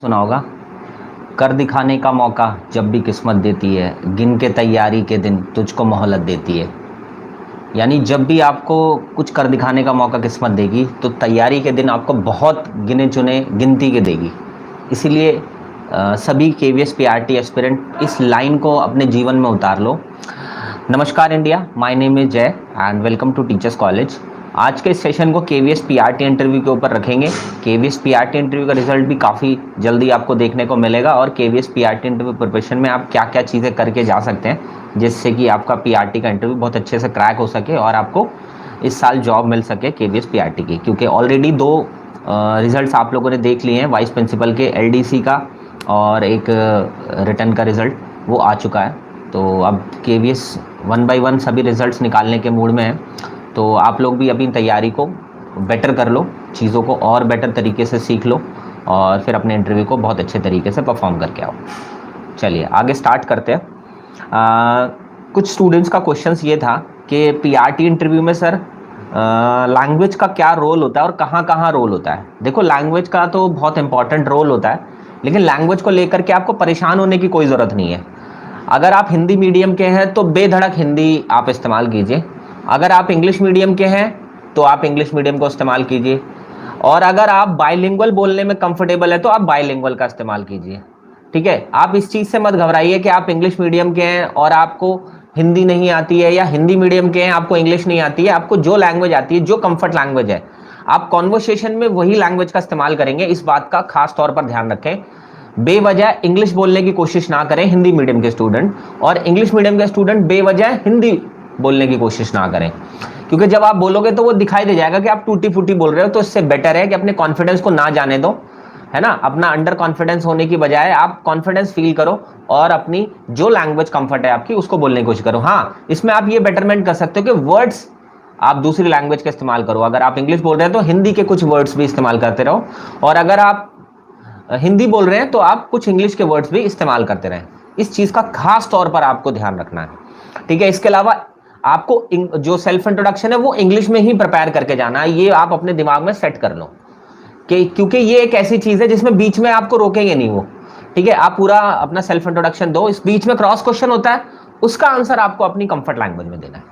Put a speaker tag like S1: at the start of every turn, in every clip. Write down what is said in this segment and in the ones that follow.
S1: सुना होगा। कर दिखाने का मौका जब भी किस्मत देती है, गिन के तैयारी के दिन तुझको मोहलत देती है। यानी जब भी आपको कुछ कर दिखाने का मौका किस्मत देगी तो तैयारी के दिन आपको बहुत गिने चुने गिनती के देगी। इसीलिए सभी केवीएस पीआरटी एस्पिरेंट इस लाइन को अपने जीवन में उतार लो। नमस्कार India, my name is Jay and welcome to teachers college. आज के इस सेशन को केवीएस पीआरटी इंटरव्यू के ऊपर रखेंगे। केवीएस पीआरटी इंटरव्यू का रिजल्ट भी काफ़ी जल्दी आपको देखने को मिलेगा और केवीएस पीआरटी इंटरव्यू प्रिपरेशन में आप क्या क्या चीज़ें करके जा सकते हैं जिससे कि आपका पीआरटी का इंटरव्यू बहुत अच्छे से क्रैक हो सके और आपको इस साल जॉब मिल सके केवीएस पीआरटी की। क्योंकि ऑलरेडी दो रिजल्ट्स आप लोगों ने देख लिए हैं, वाइस प्रिंसिपल के एलडीसी का और एक रिटर्न का रिजल्ट वो आ चुका है। तो अब केवीएस 1 बाय 1 सभी रिजल्ट्स निकालने के मूड में है। तो आप लोग भी अपनी तैयारी को बेटर कर लो, चीज़ों को और बेटर तरीके से सीख लो और फिर अपने इंटरव्यू को बहुत अच्छे तरीके से परफॉर्म करके आओ। चलिए आगे स्टार्ट करते हैं। कुछ स्टूडेंट्स का क्वेश्चंस ये था कि पीआरटी इंटरव्यू में सर लैंग्वेज का क्या रोल होता है और कहाँ कहाँ रोल होता है। देखो, लैंग्वेज का तो बहुत इंपॉर्टेंट रोल होता है, लेकिन लैंग्वेज को लेकर के आपको परेशान होने की कोई ज़रूरत नहीं है। अगर आप हिंदी मीडियम के हैं तो बेधड़क हिंदी आप इस्तेमाल कीजिए। अगर आप इंग्लिश मीडियम के हैं तो आप इंग्लिश मीडियम को इस्तेमाल कीजिए। और अगर आप बाइलिंगुअल बोलने में कंफर्टेबल है तो आप बाइलिंगुअल का इस्तेमाल कीजिए। ठीक है, आप इस चीज़ से मत घबराइए कि आप इंग्लिश मीडियम के हैं और आपको हिंदी नहीं आती है, या हिंदी मीडियम के हैं आपको इंग्लिश नहीं आती है। आपको जो लैंग्वेज आती है, जो कंफर्ट लैंग्वेज है, आप कॉन्वर्सेशन में वही लैंग्वेज का इस्तेमाल करेंगे। इस बात का खास तौर पर ध्यान रखें। बेवजह इंग्लिश बोलने की कोशिश ना करें हिंदी मीडियम के स्टूडेंट, और इंग्लिश मीडियम के स्टूडेंट बेवजह हिंदी बोलने की कोशिश ना करें, क्योंकि जब आप बोलोगे तो वो दिखाई दे जाएगा कि आप टूटी फूटी बोल रहे हो। तो इससे बेटर है कि अपने कॉन्फिडेंस को ना जाने दो, है ना। अपना अंडर कॉन्फिडेंस होने की बजाय आप कॉन्फिडेंस फील करो और अपनी जो लैंग्वेज कंफर्ट है आपकी उसको बोलने की कोशिश करो। हाँ, इसमें आप ये बेटरमेंट कर सकते हो कि वर्ड्स आप दूसरी लैंग्वेज का इस्तेमाल करो। अगर आप इंग्लिश बोल रहे हैं तो हिंदी के कुछ वर्ड्स भी इस्तेमाल करते रहो, और अगर आप हिंदी बोल रहे हैं तो आप कुछ इंग्लिश के वर्ड्स भी इस्तेमाल करते रहें। इस चीज़ का खास तौर पर आपको ध्यान रखना है, ठीक है। इसके अलावा आपको जो सेल्फ इंट्रोडक्शन है वो इंग्लिश में ही प्रिपेयर करके जाना है। ये आप अपने दिमाग में सेट कर लो कि क्योंकि ये एक ऐसी चीज़ है जिसमें बीच में आपको रोकेंगे नहीं वो, ठीक है। आप पूरा अपना सेल्फ इंट्रोडक्शन दो, इस बीच में क्रॉस क्वेश्चन होता है, उसका आंसर आपको अपनी कंफर्ट लैंग्वेज में देना है,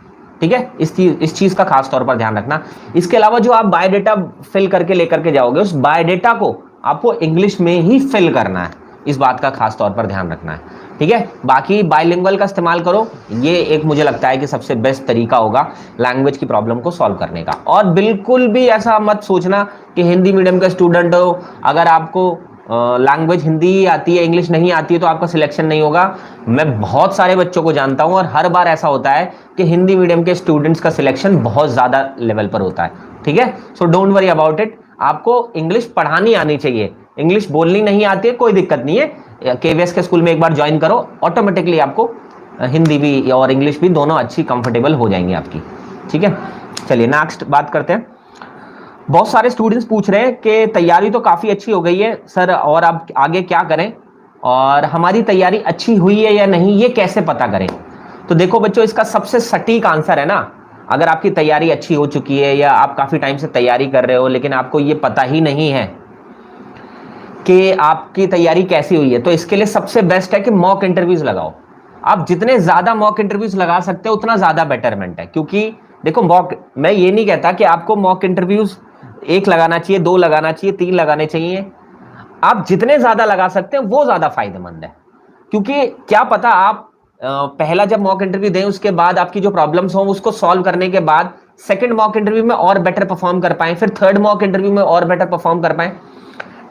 S1: ठीक है। इस चीज़ का खास तौर पर ध्यान रखना। इसके अलावा जो आप बायोडेटा फिल करके लेकर के जाओगे, उस बायोडेटा को आपको इंग्लिश में ही फिल करना है। इस बात का खास तौर पर ध्यान रखना है, ठीक है। बाकी बाइलिंगुअल का इस्तेमाल करो, ये एक मुझे लगता है कि सबसे बेस्ट तरीका होगा लैंग्वेज की प्रॉब्लम को सॉल्व करने का। और बिल्कुल भी ऐसा मत सोचना कि हिंदी मीडियम का स्टूडेंट हो, अगर आपको लैंग्वेज हिंदी ही आती है, इंग्लिश नहीं आती है, तो आपका सिलेक्शन नहीं होगा। मैं बहुत सारे बच्चों को जानता हूं और हर बार ऐसा होता है कि हिंदी मीडियम के स्टूडेंट्स का सिलेक्शन बहुत ज़्यादा लेवल पर होता है, ठीक है। So don't worry about it. आपको इंग्लिश पढ़ानी आनी चाहिए, इंग्लिश बोलनी नहीं आती है कोई दिक्कत नहीं है। केवीएस के स्कूल में एक बार ज्वाइन करो, ऑटोमेटिकली आपको हिंदी भी और इंग्लिश भी दोनों अच्छी कंफर्टेबल हो जाएंगी आपकी, ठीक है। चलिए नेक्स्ट बात करते हैं। बहुत सारे स्टूडेंट्स पूछ रहे हैं कि तैयारी तो काफ़ी अच्छी हो गई है सर, और अब आगे क्या करें, और हमारी तैयारी अच्छी हुई है या नहीं ये कैसे पता करें। तो देखो बच्चों, इसका सबसे सटीक आंसर है ना, अगर आपकी तैयारी अच्छी हो चुकी है या आप काफ़ी टाइम से तैयारी कर रहे हो लेकिन आपको ये पता ही नहीं है कि आपकी तैयारी कैसी हुई है, तो इसके लिए सबसे बेस्ट है कि मॉक इंटरव्यूज लगाओ। आप जितने ज़्यादा मॉक इंटरव्यूज लगा सकते हो उतना ज़्यादा बेटरमेंट है। क्योंकि देखो, मैं ये नहीं कहता कि आपको मॉक इंटरव्यूज 1 लगाना चाहिए, 2 लगाना चाहिए, 3 लगाने चाहिए। आप जितने ज़्यादा लगा सकते हैं वो ज़्यादा फायदेमंद है। क्योंकि क्या पता आप पहला जब मॉक इंटरव्यू दें उसके बाद आपकी जो प्रॉब्लम्स हो उसको सॉल्व करने के बाद सेकंड मॉक इंटरव्यू में और बेटर परफॉर्म कर पाएं, फिर थर्ड मॉक इंटरव्यू में और बेटर परफॉर्म कर पाएं,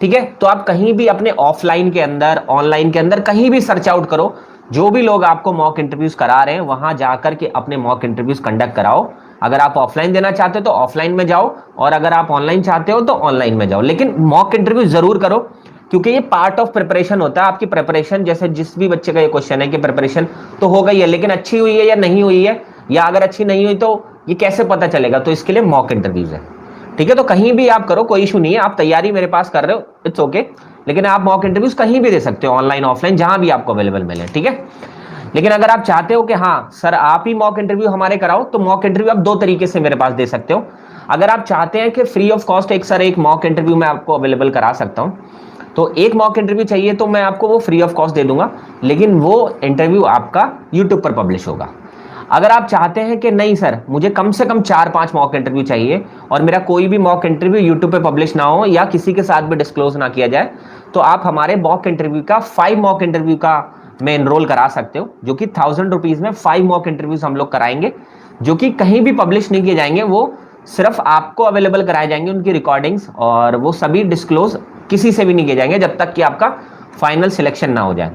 S1: ठीक है। तो आप कहीं भी अपने ऑफलाइन के अंदर, ऑनलाइन के अंदर कहीं भी सर्च आउट करो, जो भी लोग आपको मॉक इंटरव्यूज करा रहे हैं वहां जाकर के अपने मॉक इंटरव्यूज कंडक्ट कराओ। अगर आप ऑफलाइन देना चाहते हो तो ऑफलाइन में जाओ, और अगर आप ऑनलाइन चाहते हो तो ऑनलाइन में जाओ, लेकिन मॉक इंटरव्यू जरूर करो, क्योंकि ये पार्ट ऑफ प्रिपरेशन होता है। आपकी प्रिपरेशन, जैसे जिस भी बच्चे का ये क्वेश्चन है कि प्रिपरेशन तो हो गई है लेकिन अच्छी हुई है या नहीं हुई है, या अगर अच्छी नहीं हुई तो ये कैसे पता चलेगा, तो इसके लिए मॉक इंटरव्यूज है, ठीक है। तो कहीं भी आप करो, कोई इशू नहीं है। आप तैयारी मेरे पास कर रहे हो, इट्स ओके, लेकिन आप मॉक इंटरव्यूज कहीं भी दे सकते हो, ऑनलाइन ऑफलाइन जहां भी आपको अवेलेबल मिले, ठीक है। लेकिन अगर आप चाहते हो कि हाँ सर आप ही मॉक इंटरव्यू हमारे कराओ, तो मॉक इंटरव्यू आप 2 तरीके से मेरे पास दे सकते हो। अगर आप चाहते हैं कि फ्री ऑफ कॉस्ट एक मॉक इंटरव्यू मैं आपको अवेलेबल करा सकता हूँ, तो एक मॉक इंटरव्यू चाहिए तो मैं आपको वो फ्री ऑफ कॉस्ट दे दूंगा, लेकिन वो इंटरव्यू आपका यूट्यूब पर पब्लिश होगा। अगर आप चाहते हैं कि नहीं सर मुझे कम से कम 4-5 मॉक इंटरव्यू चाहिए और मेरा कोई भी मॉक इंटरव्यू यूट्यूब पे पब्लिश ना हो या किसी के साथ भी डिस्क्लोज ना किया जाए, तो आप हमारे मॉक इंटरव्यू का 5 मॉक इंटरव्यू का में एनरोल करा सकते हो, जो कि 1000 रुपीज में 5 मॉक इंटरव्यूज हम लोग कराएंगे, जो कि कहीं भी पब्लिश नहीं किए जाएंगे, वो सिर्फ आपको अवेलेबल कराए जाएंगे उनकी रिकॉर्डिंग्स, और वो सभी डिस्क्लोज किसी से भी नहीं किए जाएंगे जब तक कि आपका फाइनल सिलेक्शन ना हो जाए।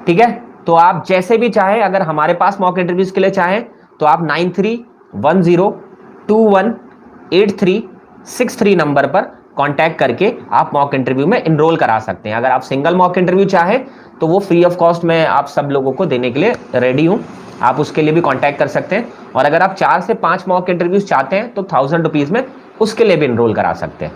S1: ठीक है, तो आप जैसे भी चाहें, अगर हमारे पास मॉक इंटरव्यूज के लिए चाहें तो आप 9310218363 नंबर पर कांटेक्ट करके आप मॉक इंटरव्यू में एनरोल करा सकते हैं। अगर आप सिंगल मॉक इंटरव्यू चाहें तो वो फ्री ऑफ कॉस्ट में आप सब लोगों को देने के लिए रेडी हूं, आप उसके लिए भी कांटेक्ट कर सकते हैं। और अगर आप 4 से 5 मॉक इंटरव्यूज चाहते हैं तो 1000 रुपीज में उसके लिए भी एनरोल करा सकते हैं।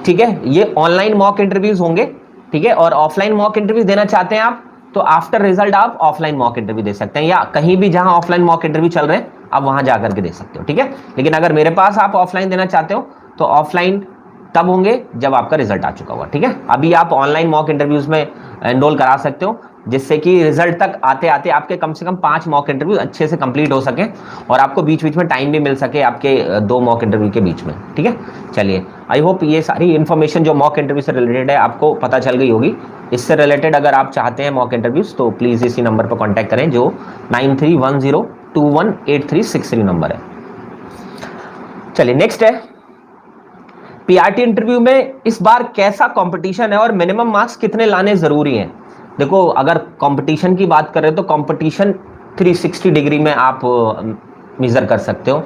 S1: ठीक है, ये ऑनलाइन मॉक इंटरव्यूज होंगे। ठीक है, और ऑफलाइन मॉक इंटरव्यूज देना चाहते हैं आप तो आफ्टर रिजल्ट आप ऑफलाइन मॉक इंटरव्यू दे सकते हैं, या कहीं भी जहां ऑफलाइन मॉक इंटरव्यू चल रहे हैं आप वहां जाकर के दे सकते हो। ठीक है, लेकिन अगर मेरे पास आप ऑफलाइन देना चाहते हो तो ऑफलाइन तब होंगे जब आपका रिजल्ट आ चुका हुआ। ठीक है, अभी आप ऑनलाइन मॉक इंटरव्यूज में एनरोल करा सकते हो, जिससे कि रिजल्ट तक आते आते आपके कम से कम 5 मॉक इंटरव्यू अच्छे से कंप्लीट हो सके और आपको बीच बीच में टाइम भी मिल सके आपके 2 मॉक इंटरव्यू के बीच में। ठीक है, चलिए आई होप ये सारी इन्फॉर्मेशन जो मॉक इंटरव्यू से रिलेटेड है आपको पता चल गई होगी। इससे रिलेटेड अगर आप चाहते हैं मॉक इंटरव्यूज तो प्लीज इसी नंबर पर कॉन्टैक्ट करें जो 9310218363 नंबर है। चलिए नेक्स्ट है, पीआरटी इंटरव्यू में इस बार कैसा कंपटीशन है और मिनिमम मार्क्स कितने लाने जरूरी हैं? देखो, अगर कंपटीशन की बात करें तो कंपटीशन 360 डिग्री में आप मेजर कर सकते हो,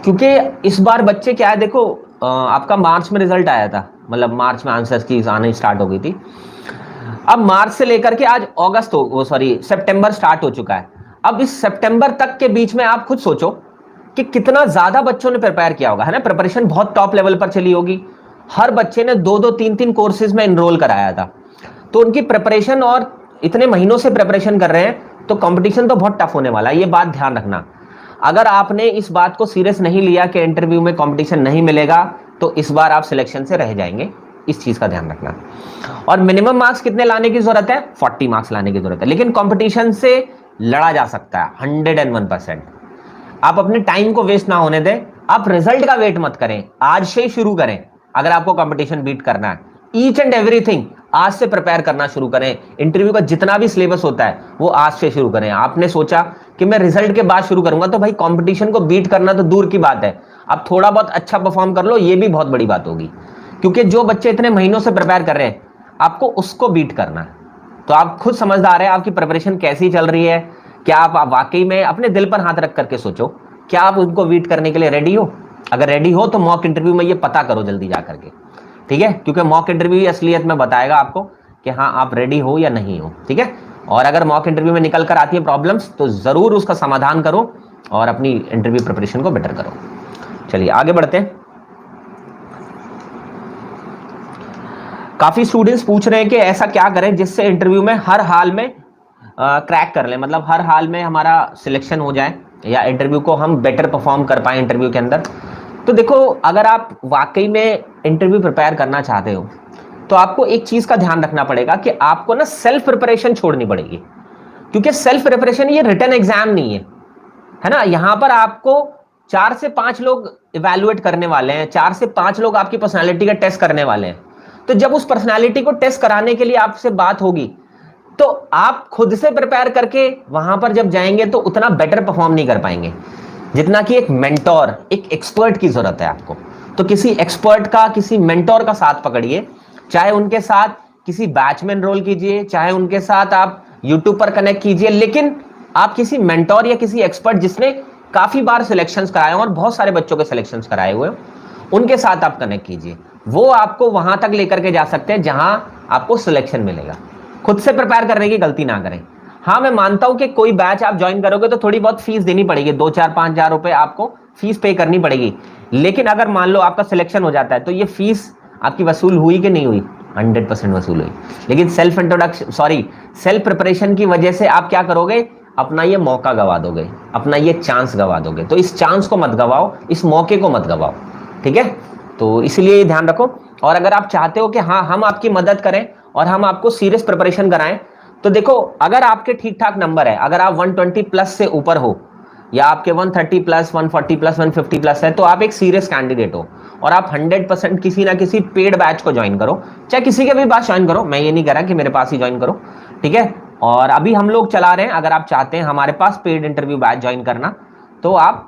S1: क्योंकि इस बार बच्चे क्या है, देखो आपका मार्च में रिजल्ट आया था, मतलब मार्च में आंसर्स की आने स्टार्ट हो गई थी। अब मार्च से लेकर के आज अगस्त सितंबर स्टार्ट हो चुका है। अब इस सितंबर तक के बीच में आप खुद सोचो कि कितना ज्यादा बच्चों ने प्रिपेयर किया होगा, है ना। प्रिपरेशन बहुत टॉप लेवल पर चली होगी, हर बच्चे ने 2-2 3-3 कोर्सेज में एनरोल कराया था, तो उनकी प्रिपरेशन, और इतने महीनों से प्रिपरेशन कर रहे हैं तो कंपटीशन तो बहुत टफ होने वाला है, ये बात ध्यान रखना। अगर आपने इस बात को सीरियस नहीं लिया कि इंटरव्यू में कंपटीशन नहीं मिलेगा तो इस बार आप सिलेक्शन से रह जाएंगे, इस चीज का ध्यान रखना। और मिनिमम मार्क्स कितने लाने की जरूरत है? 40 मार्क्स लाने की जरूरत है, लेकिन कंपटीशन से लड़ा जा सकता है 101%। आप अपने टाइम को वेस्ट ना होने दें, आप रिजल्ट का वेट मत करें, आज से ही शुरू करें। अगर आपको कंपटीशन बीट करना है, ईच एंड एवरीथिंग आज से प्रिपेयर करना शुरू करें। इंटरव्यू का जितना भी सिलेबस होता है वो आज से शुरू करें। आपने सोचा कि मैं रिजल्ट के बाद शुरू करूंगा, तो भाई कंपटीशन को बीट करना तो दूर की बात है, आप थोड़ा बहुत अच्छा परफॉर्म कर लो, ये भी बहुत बड़ी बात होगी, क्योंकि जो बच्चे इतने महीनों से प्रिपेयर कर रहे हैं आपको उसको बीट करना है। तो आप खुद समझदार है, आपकी प्रिपरेशन कैसी चल रही है, क्या आप वाकई में अपने दिल पर हाथ रख करके सोचो, क्या आप उनको बीट करने के लिए रेडी हो? अगर रेडी हो तो मॉक इंटरव्यू में ये पता करो जल्दी जा करके, ठीक है, क्योंकि मॉक इंटरव्यू ही असलियत में बताएगा आपको कि हाँ आप रेडी हो या नहीं हो। ठीक है, और अगर मॉक इंटरव्यू में निकल कर आती है प्रॉब्लम्स तो जरूर उसका समाधान करो और अपनी इंटरव्यू प्रिपरेशन को बेटर करो। चलिए आगे बढ़ते हैं। काफी स्टूडेंट्स पूछ रहे हैं कि ऐसा क्या करें जिससे इंटरव्यू में हर हाल में क्रैक कर लें, मतलब हर हाल में हमारा सिलेक्शन हो जाए या इंटरव्यू को हम बेटर परफॉर्म कर पाए इंटरव्यू के अंदर। तो देखो, अगर आप वाकई में इंटरव्यू प्रिपेयर करना चाहते हो तो आपको एक चीज का ध्यान रखना पड़ेगा कि आपको ना सेल्फ प्रिपरेशन छोड़नी पड़ेगी, क्योंकि सेल्फ प्रिपरेशन ये रिटन एग्जाम नहीं है ना। यहां पर आपको 4 से 5 लोग इवैल्यूएट करने वाले हैं, 4 से 5 लोग आपकी पर्सनालिटी का टेस्ट करने वाले हैं। तो जब उस पर्सनालिटी को टेस्ट कराने के लिए आपसे बात होगी तो आप खुद से प्रिपेयर करके वहां पर जब जाएंगे तो उतना बेटर परफॉर्म नहीं कर पाएंगे जितना कि एक मेंटोर, एक एक्सपर्ट की जरूरत है आपको। तो किसी एक्सपर्ट का, किसी मेंटोर का साथ पकड़िए, चाहे उनके साथ किसी बैच में एनरोल कीजिए, चाहे उनके साथ आप यूट्यूब पर कनेक्ट कीजिए, लेकिन आप किसी मेंटोर या किसी एक्सपर्ट जिसने काफी बार सिलेक्शंस कराए और बहुत सारे बच्चों के सिलेक्शंस कराए हुए, उनके साथ आप कनेक्ट कीजिए। वो आपको वहां तक लेकर के जा सकते हैं जहां आपको सिलेक्शन मिलेगा। खुद से प्रिपेयर करने की गलती ना करें। हाँ, मैं मानता हूं कि कोई बैच आप ज्वाइन करोगे तो थोड़ी बहुत फीस देनी पड़ेगी, 2-4-5 रुपए आपको फीस पे करनी पड़ेगी, लेकिन अगर मान लो आपका सिलेक्शन हो जाता है तो ये फीस आपकी वसूल हुई कि नहीं हुई? 100% वसूल हुई। लेकिन सेल्फ प्रिपरेशन की वजह से आप क्या करोगे? अपना ये मौका गवा दोगे, अपना ये चांस गवा दोगे। तो इस चांस को मत गवाओ, इस मौके को मत गवाओ। ठीक है, तो इसलिए ध्यान रखो। और अगर आप चाहते हो कि हाँ हम आपकी मदद करें और हम आपको सीरियस प्रिपरेशन कराएं, तो देखो अगर आपके ठीक ठाक नंबर है, अगर आप 120 प्लस से ऊपर हो या आपके 130 प्लस 140 प्लस 150 प्लस है, तो आप एक सीरियस कैंडिडेट हो और आप 100% किसी ना किसी पेड बैच को ज्वाइन करो, चाहे किसी के भी पास ज्वाइन करो। मैं ये नहीं कह रहा कि मेरे पास ही ज्वाइन करो, ठीक है। और अभी हम लोग चला रहे हैं, अगर आप चाहते हैं हमारे पास पेड इंटरव्यू बैच ज्वाइन करना, तो आप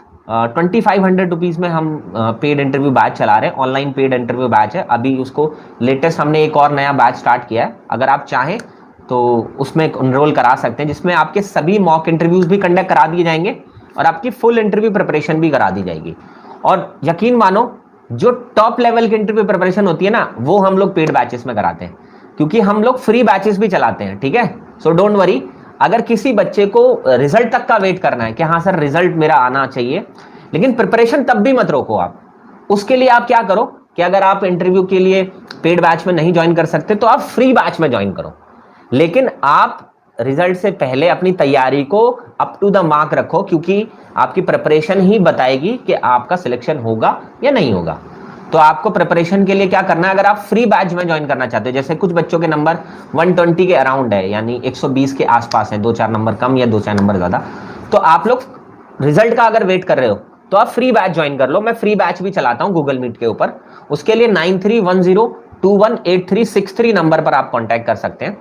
S1: 2500 रुपीज में हम पेड इंटरव्यू बैच चला रहे हैं। ऑनलाइन पेड इंटरव्यू बैच है, अभी उसको लेटेस्ट हमने एक और नया बैच स्टार्ट किया है। अगर आप चाहें तो उसमें इनरोल करा सकते हैं, जिसमें आपके सभी मॉक इंटरव्यूज भी कंडक्ट करा दिए जाएंगे और आपकी फुल इंटरव्यू प्रिपरेशन भी करा दी जाएगी। और यकीन मानो, जो टॉप लेवल की इंटरव्यू प्रिपरेशन होती है ना, वो हम लोग पेड बैचेस में कराते हैं, क्योंकि हम लोग फ्री बैचेस भी चलाते हैं, ठीक है। So don't worry. अगर किसी बच्चे को रिजल्ट तक का वेट करना है कि हाँ सर रिजल्ट मेरा आना चाहिए, लेकिन प्रिपरेशन तब भी मत रोको आप। उसके लिए आप क्या करो कि अगर आप इंटरव्यू के लिए पेड बैच में नहीं ज्वाइन कर सकते, तो आप फ्री बैच में ज्वाइन करो, लेकिन आप रिजल्ट से पहले अपनी तैयारी को अप टू द मार्क रखो, क्योंकि आपकी प्रिपरेशन ही बताएगी कि आपका सिलेक्शन होगा या नहीं होगा। तो आपको प्रिपरेशन के लिए क्या करना है, अगर आप फ्री बैच में ज्वाइन करना चाहते हो, जैसे कुछ बच्चों के नंबर 120 के अराउंड है, यानी 120 के आसपास है, 2-4 नंबर कम या 2-4 नंबर ज्यादा, तो आप लोग रिजल्ट का अगर वेट कर रहे हो तो आप फ्री बैच ज्वाइन कर लो। मैं फ्री बैच भी चलाता हूं गूगल मीट के ऊपर। उसके लिए 9310218363 नंबर पर आप कांटेक्ट कर सकते हैं,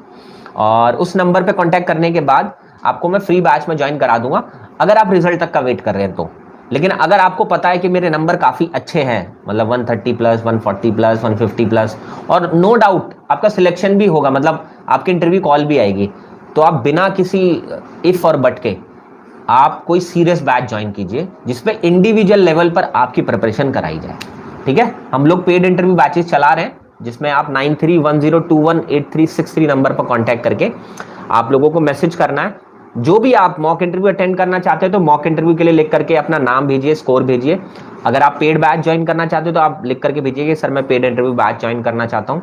S1: और उस नंबर पे कांटेक्ट करने के बाद आपको मैं फ्री बैच में ज्वाइन करा दूंगा, अगर आप रिजल्ट तक का वेट कर रहे हैं तो। लेकिन अगर आपको पता है कि मेरे नंबर काफी अच्छे हैं, मतलब 130 प्लस 140 प्लस 150 प्लस, और नो डाउट आपका सिलेक्शन भी होगा, मतलब आपकी इंटरव्यू कॉल भी आएगी, तो आप बिना किसी इफ और बट के आप कोई सीरियस बैच ज्वाइन कीजिए, जिसपे इंडिविजुअल लेवल पर आपकी प्रिपरेशन कराई जाए, ठीक है। हम लोग पेड इंटरव्यू बैचेस चला रहे हैं, जिसमें आप 9310218363 नंबर पर कांटेक्ट करके आप लोगों को मैसेज करना है। जो भी आप मॉक इंटरव्यू अटेंड करना चाहते हो, तो मॉक इंटरव्यू के लिए लिख करके अपना नाम भेजिए, स्कोर भेजिए। अगर आप पेड बैच ज्वाइन करना चाहते हो तो आप लिख करके भेजिए कि सर मैं पेड इंटरव्यू बैच ज्वाइन करना चाहता हूं,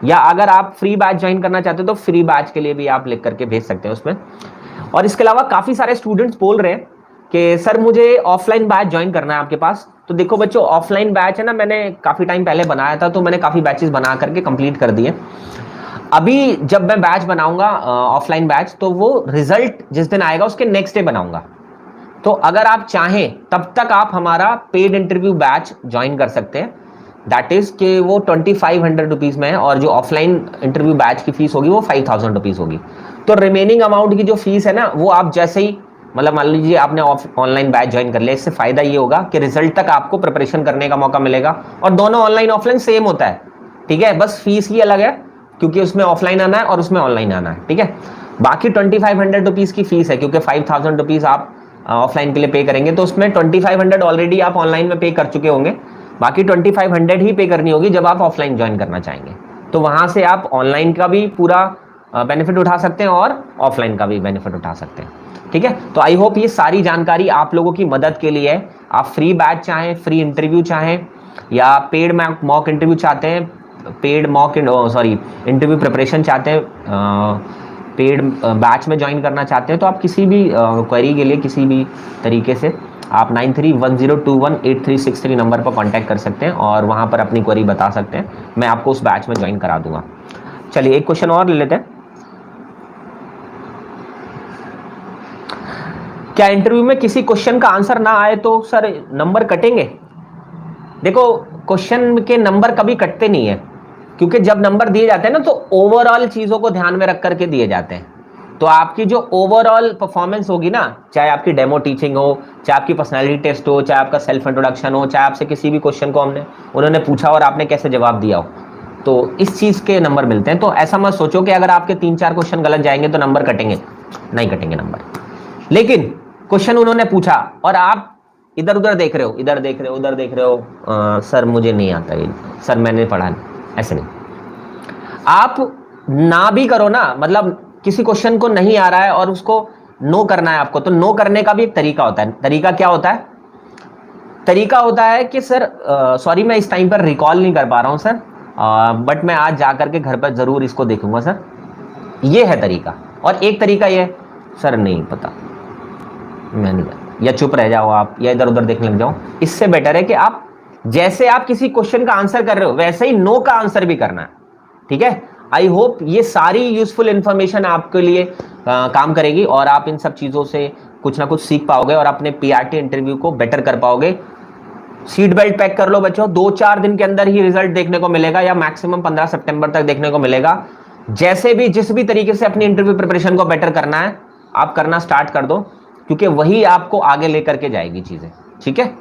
S1: या अगर आप फ्री बैच ज्वाइन करना चाहते हो तो फ्री बैच के लिए भी आप लिख करके भेज सकते हैं उसमें। और इसके अलावा काफी सारे स्टूडेंट्स बोल रहे हैं कि सर मुझे ऑफलाइन बैच ज्वाइन करना है आपके पास। तो देखो बच्चों, ऑफलाइन बैच है ना, मैंने काफी टाइम पहले बनाया था, तो मैंने काफी बैचेस बना करके कंप्लीट कर दिए। अभी जब मैं बैच बनाऊंगा ऑफलाइन बैच, तो वो रिजल्ट जिस दिन आएगा उसके नेक्स्ट डे बनाऊंगा। तो अगर आप चाहें तब तक आप हमारा पेड इंटरव्यू बैच ज्वाइन कर सकते हैं। दैट इज कि वो 2500 रुपीज में है, और जो ऑफलाइन इंटरव्यू बैच की फीस होगी वो 5000 रुपीज होगी। तो रिमेनिंग अमाउंट की जो फीस है ना, वो आप जैसे ही, मतलब मान लीजिए आपने ऑनलाइन बैच ज्वाइन कर लिया, इससे फायदा ये होगा कि रिजल्ट तक आपको प्रिपरेशन करने का मौका मिलेगा, और दोनों ऑनलाइन ऑफलाइन सेम होता है, ठीक है। बस फीस ही अलग है, क्योंकि उसमें ऑफलाइन आना है और उसमें ऑनलाइन आना है, ठीक है। बाकी 2500 रुपीज की फीस है, क्योंकि 5000 रुपीज आप ऑफलाइन के लिए पे करेंगे, तो उसमें 2500 ऑलरेडी आप ऑनलाइन में पे कर चुके होंगे, बाकी 2500 ही पे करनी होगी जब आप ऑफलाइन ज्वाइन करना चाहेंगे। तो वहां से आप ऑनलाइन का भी पूरा बेनिफिट उठा सकते हैं और ऑफलाइन का भी बेनिफिट उठा सकते हैं, ठीक है। तो आई होप ये सारी जानकारी आप लोगों की मदद के लिए है। आप फ्री बैच चाहें, फ्री इंटरव्यू चाहें, या पेड मॉक इंटरव्यू चाहते हैं, पेड इंटरव्यू प्रिपरेशन चाहते हैं, पेड बैच में ज्वाइन करना चाहते हैं, तो आप किसी भी क्वेरी के लिए किसी भी तरीके से आप 9310218363 नंबर पर कांटेक्ट कर सकते हैं और वहां पर अपनी क्वेरी बता सकते हैं, मैं आपको उस बैच में ज्वाइन करा दूंगा। चलिए एक क्वेश्चन और ले लेते हैं। क्या इंटरव्यू में किसी क्वेश्चन का आंसर ना आए तो सर नंबर कटेंगे? देखो, क्वेश्चन के नंबर कभी कटते नहीं है, क्योंकि जब नंबर दिए जाते हैं ना, तो ओवरऑल चीजों को ध्यान में रख करके दिए जाते हैं। तो आपकी जो ओवरऑल परफॉर्मेंस होगी ना, चाहे आपकी डेमो टीचिंग हो, चाहे आपकी पर्सनालिटी टेस्ट हो, चाहे आपका सेल्फ इंट्रोडक्शन हो, चाहे आपसे किसी भी क्वेश्चन को उन्होंने पूछा और आपने कैसे जवाब दिया हो, तो इस चीज के नंबर मिलते हैं। तो ऐसा मत सोचो कि अगर आपके 3-4 क्वेश्चन गलत जाएंगे तो नंबर कटेंगे, नहीं कटेंगे नंबर। लेकिन क्वेश्चन उन्होंने पूछा और आप इधर उधर देख रहे हो, इधर देख रहे हो, उधर देख रहे हो, सर मुझे नहीं आता ये, सर मैंने पढ़ा नहीं, ऐसे नहीं। आप ना भी करो ना, मतलब किसी क्वेश्चन को नहीं आ रहा है और उसको नो करना है आपको, तो नो करने का भी एक तरीका होता है। तरीका क्या होता है? तरीका होता है कि सर सॉरी मैं इस टाइम पर रिकॉल नहीं कर पा रहा हूं सर, बट मैं आज जाकर के घर पर जरूर इसको देखूंगा सर, ये है तरीका। और एक तरीका ये, सर नहीं पता, मैं नहीं, या चुप रह जाओ आप, या इधर उधर देखने लग जाओ। इससे बेटर है कि आप जैसे आप किसी क्वेश्चन का आंसर कर रहे हो वैसे ही नो का आंसर भी करना है, ठीक है। आई होप ये सारी यूजफुल इंफॉर्मेशन आपके लिए काम करेगी और आप इन सब चीजों से कुछ ना कुछ सीख पाओगे और अपने पीआरटी इंटरव्यू को बेटर कर पाओगे। सीट बेल्ट पैक कर लो बच्चों, 2-4 दिन के अंदर ही रिजल्ट देखने को मिलेगा या मैक्सिमम 15 सितंबर तक देखने को मिलेगा। जैसे भी जिस भी तरीके से अपनी इंटरव्यू प्रिपरेशन को बेटर करना है आप करना स्टार्ट कर दो, क्योंकि वही आपको आगे लेकर के जाएगी चीजें, ठीक है।